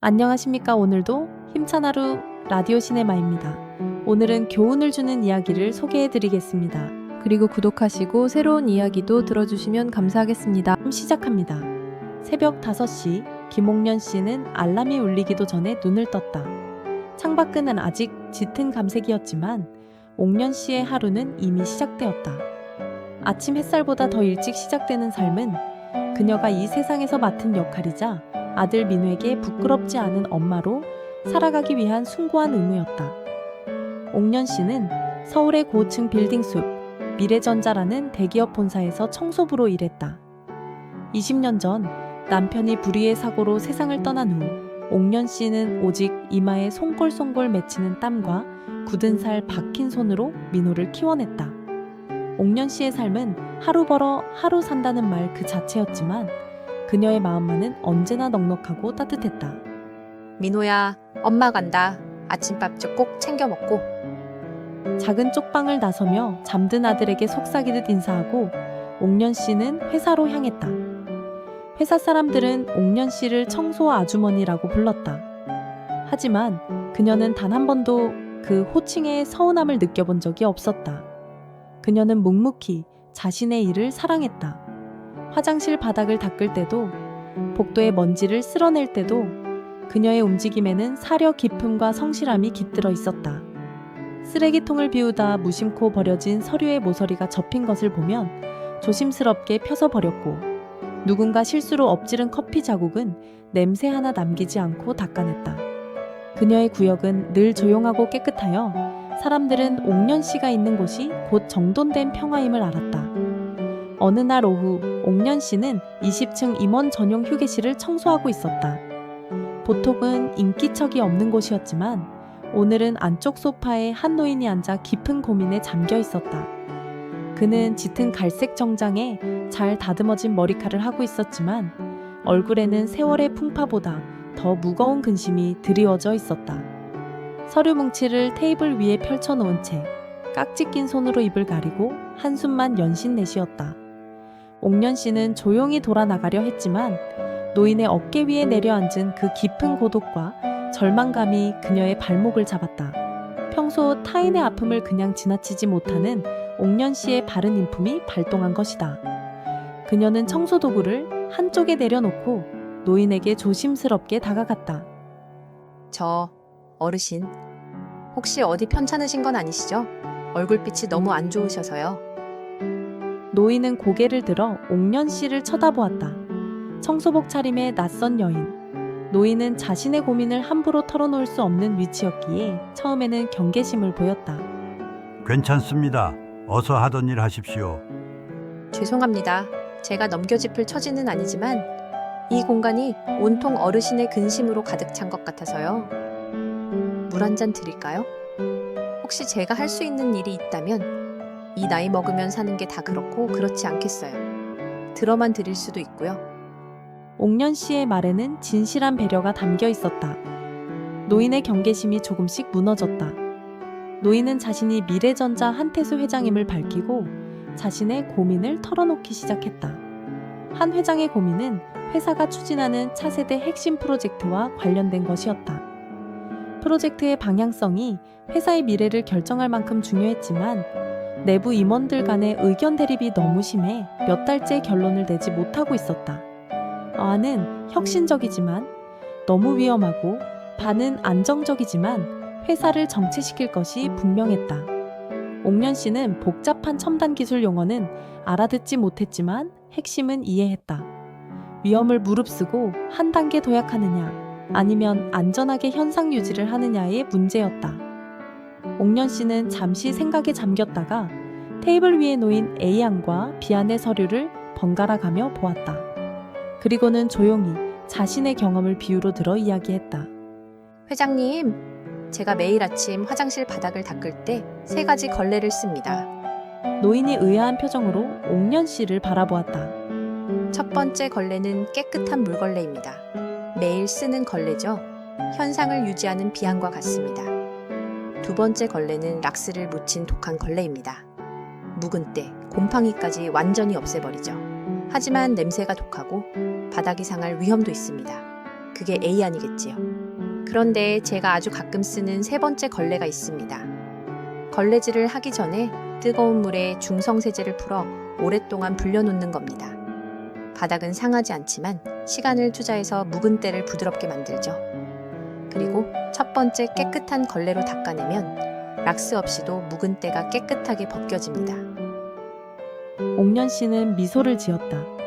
안녕하십니까. 오늘도 힘찬 하루 라디오 시네마입니다. 오늘은 교훈을 주는 이야기를 소개해드리겠습니다. 그리고 구독하시고 새로운 이야기도 들어주시면 감사하겠습니다. 시작합니다. 새벽 5시 김옥년 씨는 알람이 울리기도 전에 눈을 떴다. 창밖은 아직 짙은 감색이었지만 옥년 씨의 하루는 이미 시작되었다. 아침 햇살보다 더 일찍 시작되는 삶은 그녀가 이 세상에서 맡은 역할이자 아들 민우에게 부끄럽지 않은 엄마로 살아가기 위한 숭고한 의무였다. 옥년 씨는 서울의 고층 빌딩숲 미래전자라는 대기업 본사에서 청소부로 일했다. 20년 전 남편이 불의의 사고로 세상을 떠난 후 옥년 씨는 오직 이마에 송골송골 맺히는 땀과 굳은 살 박힌 손으로 민호를 키워냈다. 옥년 씨의 삶은 하루 벌어 하루 산다는 말 그 자체였지만 그녀의 마음만은 언제나 넉넉하고 따뜻했다. 민호야, 엄마 간다. 아침밥 좀 꼭 챙겨 먹고. 작은 쪽방을 나서며 잠든 아들에게 속삭이듯 인사하고 옥년 씨는 회사로 향했다. 회사 사람들은 옥년 씨를 청소 아주머니라고 불렀다. 하지만 그녀는 단 한 번도 그 호칭에 서운함을 느껴본 적이 없었다. 그녀는 묵묵히 자신의 일을 사랑했다. 화장실 바닥을 닦을 때도, 복도의 먼지를 쓸어낼 때도 그녀의 움직임에는 사려 깊음과 성실함이 깃들어 있었다. 쓰레기통을 비우다 무심코 버려진 서류의 모서리가 접힌 것을 보면 조심스럽게 펴서 버렸고, 누군가 실수로 엎지른 커피 자국은 냄새 하나 남기지 않고 닦아냈다. 그녀의 구역은 늘 조용하고 깨끗하여 사람들은 옥년 씨가 있는 곳이 곧 정돈된 평화임을 알았다. 어느 날 오후 옥년 씨는 20층 임원 전용 휴게실을 청소하고 있었다. 보통은 인기척이 없는 곳이었지만 오늘은 안쪽 소파에 한 노인이 앉아 깊은 고민에 잠겨 있었다. 그는 짙은 갈색 정장에 잘 다듬어진 머리칼을 하고 있었지만 얼굴에는 세월의 풍파보다 더 무거운 근심이 드리워져 있었다. 서류 뭉치를 테이블 위에 펼쳐놓은 채 깍지 낀 손으로 입을 가리고 한숨만 연신 내쉬었다. 옥년 씨는 조용히 돌아나가려 했지만 노인의 어깨 위에 내려앉은 그 깊은 고독과 절망감이 그녀의 발목을 잡았다. 평소 타인의 아픔을 그냥 지나치지 못하는 옥년 씨의 바른 인품이 발동한 것이다. 그녀는 청소 도구를 한쪽에 내려놓고 노인에게 조심스럽게 다가갔다. 저 어르신, 혹시 어디 편찮으신 건 아니시죠? 얼굴빛이 너무 안 좋으셔서요. 노인은 고개를 들어 옥년 씨를 쳐다보았다. 청소복 차림의 낯선 여인. 노인은 자신의 고민을 함부로 털어놓을 수 없는 위치였기에 처음에는 경계심을 보였다. 괜찮습니다. 어서 하던 일 하십시오. 죄송합니다. 제가 넘겨짚을 처지는 아니지만 이 공간이 온통 어르신의 근심으로 가득 찬 것 같아서요. 물 한 잔 드릴까요? 혹시 제가 할 수 있는 일이 있다면 이 나이 먹으면 사는 게 다 그렇고 그렇지 않겠어요. 들어만 드릴 수도 있고요. 옥년 씨의 말에는 진실한 배려가 담겨 있었다. 노인의 경계심이 조금씩 무너졌다. 노인은 자신이 미래전자 한태수 회장임을 밝히고 자신의 고민을 털어놓기 시작했다. 한 회장의 고민은 회사가 추진하는 차세대 핵심 프로젝트와 관련된 것이었다. 프로젝트의 방향성이 회사의 미래를 결정할 만큼 중요했지만 내부 임원들 간의 의견 대립이 너무 심해 몇 달째 결론을 내지 못하고 있었다. 아는 혁신적이지만 너무 위험하고 반은 안정적이지만 회사를 정체시킬 것이 분명했다. 옥년 씨는 복잡한 첨단 기술 용어는 알아듣지 못했지만 핵심은 이해했다. 위험을 무릅쓰고 한 단계 도약하느냐 아니면 안전하게 현상 유지를 하느냐의 문제였다. 옥년 씨는 잠시 생각에 잠겼다가 테이블 위에 놓인 A안과 B안의 서류를 번갈아 가며 보았다. 그리고는 조용히 자신의 경험을 비유로 들어 이야기했다. 회장님, 제가 매일 아침 화장실 바닥을 닦을 때 3가지 걸레를 씁니다. 노인이 의아한 표정으로 옥년 씨를 바라보았다. 첫 번째 걸레는 깨끗한 물걸레입니다. 매일 쓰는 걸레죠. 현상을 유지하는 비안과 같습니다. 두 번째 걸레는 락스를 묻힌 독한 걸레입니다. 묵은 때, 곰팡이까지 완전히 없애버리죠. 하지만 냄새가 독하고 바닥이 상할 위험도 있습니다. 그게 A 아니겠지요. 그런데 제가 아주 가끔 쓰는 세 번째 걸레가 있습니다. 걸레질을 하기 전에 뜨거운 물에 중성세제를 풀어 오랫동안 불려놓는 겁니다. 바닥은 상하지 않지만 시간을 투자해서 묵은 때를 부드럽게 만들죠. 그리고 첫 번째 깨끗한 걸레로 닦아내면 락스 없이도 묵은 때가 깨끗하게 벗겨집니다. 옥년 씨는 미소를 지었다.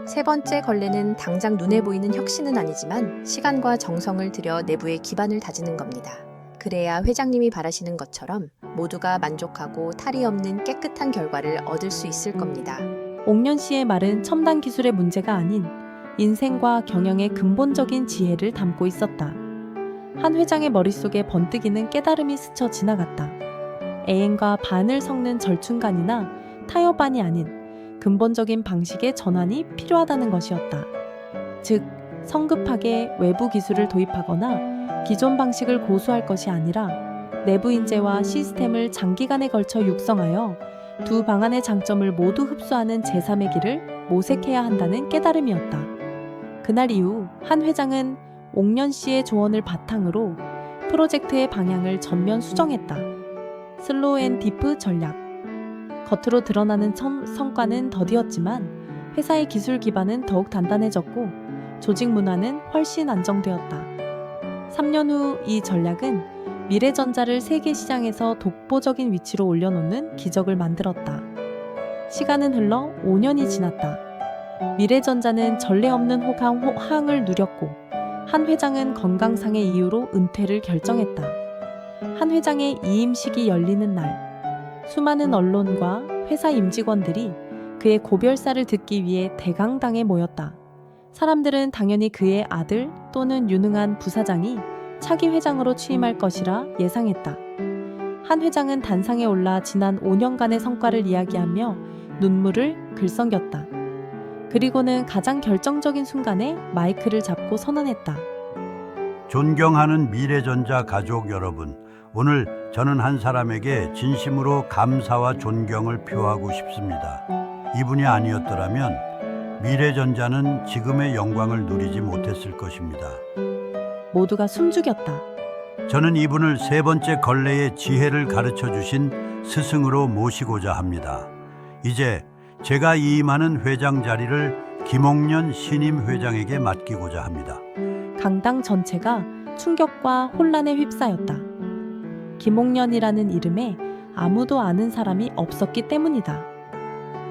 세 번째 걸레는 당장 눈에 보이는 혁신은 아니지만 시간과 정성을 들여 내부의 기반을 다지는 겁니다. 그래야 회장님이 바라시는 것처럼 모두가 만족하고 탈이 없는 깨끗한 결과를 얻을 수 있을 겁니다. 옥년 씨의 말은 첨단 기술의 문제가 아닌 인생과 경영의 근본적인 지혜를 담고 있었다. 한 회장의 머릿속에 번뜩이는 깨달음이 스쳐 지나갔다. 애행과 반을 섞는 절충간이나 타협안이 아닌 근본적인 방식의 전환이 필요하다는 것이었다. 즉, 성급하게 외부 기술을 도입하거나 기존 방식을 고수할 것이 아니라 내부 인재와 시스템을 장기간에 걸쳐 육성하여 두 방안의 장점을 모두 흡수하는 제3의 길을 모색해야 한다는 깨달음이었다. 그날 이후 한 회장은 옥년 씨의 조언을 바탕으로 프로젝트의 방향을 전면 수정했다. 슬로우 앤 디프 전략. 겉으로 드러나는 성과는 더디었지만 회사의 기술 기반은 더욱 단단해졌고 조직 문화는 훨씬 안정되었다. 3년 후 이 전략은 미래전자를 세계 시장에서 독보적인 위치로 올려놓는 기적을 만들었다. 시간은 흘러 5년이 지났다. 미래전자는 전례 없는 호황을 누렸고 한 회장은 건강상의 이유로 은퇴를 결정했다. 한 회장의 이임식이 열리는 날, 수많은 언론과 회사 임직원들이 그의 고별사를 듣기 위해 대강당에 모였다. 사람들은 당연히 그의 아들 또는 유능한 부사장이 차기 회장으로 취임할 것이라 예상했다. 한 회장은 단상에 올라 지난 5년간의 성과를 이야기하며 눈물을 글썽였다. 그리고는 가장 결정적인 순간에 마이크를 잡고 선언했다. 존경하는 미래전자 가족 여러분, 오늘 저는 한 사람에게 진심으로 감사와 존경을 표하고 싶습니다. 이분이 아니었더라면 미래전자는 지금의 영광을 누리지 못했을 것입니다. 모두가 숨죽였다. 저는 이분을 세 번째 걸레의 지혜를 가르쳐 주신 스승으로 모시고자 합니다. 이제 제가 이임하는 회장 자리를 김옥년 신임 회장에게 맡기고자 합니다. 강당 전체가 충격과 혼란에 휩싸였다. 김옥년이라는 이름에 아무도 아는 사람이 없었기 때문이다.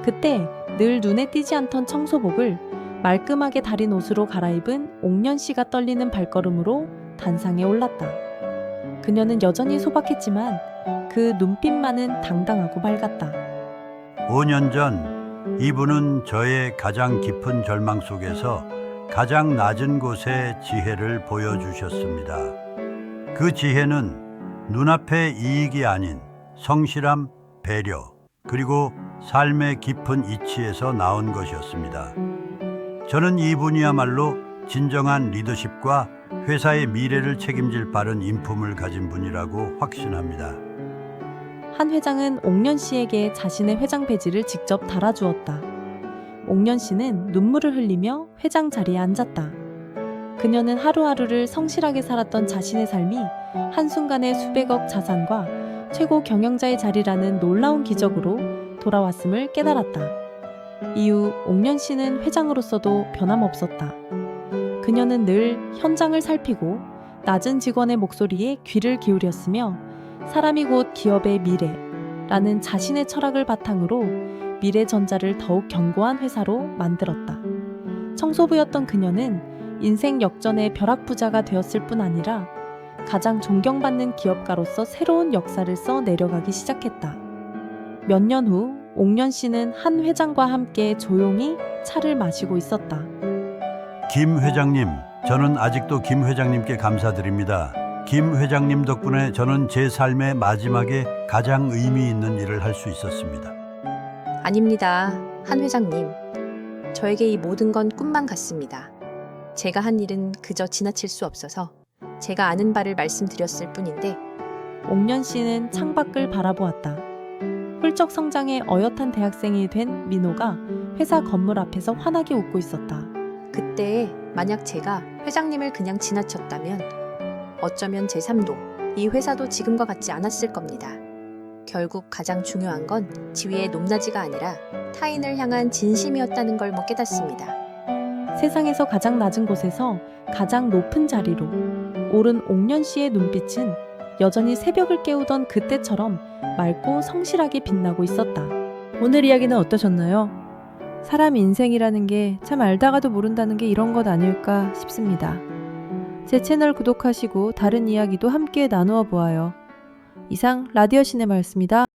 그때 늘 눈에 띄지 않던 청소복을 말끔하게 다린 옷으로 갈아입은 옥년 씨가 떨리는 발걸음으로 단상에 올랐다. 그녀는 여전히 소박했지만 그 눈빛만은 당당하고 밝았다. 5년 전 이분은 저의 가장 깊은 절망 속에서 가장 낮은 곳의 지혜를 보여주셨습니다. 그 지혜는 눈앞의 이익이 아닌 성실함, 배려, 그리고 삶의 깊은 이치에서 나온 것이었습니다. 저는 이분이야말로 진정한 리더십과 회사의 미래를 책임질 바른 인품을 가진 분이라고 확신합니다. 한 회장은 옥년 씨에게 자신의 회장 배지를 직접 달아주었다. 옥년 씨는 눈물을 흘리며 회장 자리에 앉았다. 그녀는 하루하루를 성실하게 살았던 자신의 삶이 한순간에 수백억 자산과 최고 경영자의 자리라는 놀라운 기적으로 돌아왔음을 깨달았다. 이후 옥년 씨는 회장으로서도 변함없었다. 그녀는 늘 현장을 살피고 낮은 직원의 목소리에 귀를 기울였으며 사람이 곧 기업의 미래라는 자신의 철학을 바탕으로 미래전자를 더욱 견고한 회사로 만들었다. 청소부였던 그녀는 인생 역전의 벼락부자가 되었을 뿐 아니라 가장 존경받는 기업가로서 새로운 역사를 써 내려가기 시작했다. 몇 년 후 옥년 씨는 한 회장과 함께 조용히 차를 마시고 있었다. 김 회장님, 저는 아직도 김 회장님께 감사드립니다. 김 회장님 덕분에 저는 제 삶의 마지막에 가장 의미 있는 일을 할 수 있었습니다. 아닙니다. 한 회장님. 저에게 이 모든 건 꿈만 같습니다. 제가 한 일은 그저 지나칠 수 없어서 제가 아는 바를 말씀드렸을 뿐인데 옥년 씨는 창밖을 바라보았다. 훌쩍 성장해 어엿한 대학생이 된 민호가 회사 건물 앞에서 환하게 웃고 있었다. 그때 만약 제가 회장님을 그냥 지나쳤다면 어쩌면 제 삶도 이 회사도 지금과 같지 않았을 겁니다. 결국 가장 중요한 건 지위의 높낮이가 아니라 타인을 향한 진심이었다는 걸 깨닫습니다. 세상에서 가장 낮은 곳에서 가장 높은 자리로 오른 옥년 씨의 눈빛은 여전히 새벽을 깨우던 그때처럼 맑고 성실하게 빛나고 있었다. 오늘 이야기는 어떠셨나요? 사람 인생이라는 게 참 알다가도 모른다는 게 이런 것 아닐까 싶습니다. 제 채널 구독하시고 다른 이야기도 함께 나누어 보아요. 이상 라디오 시네마였습니다.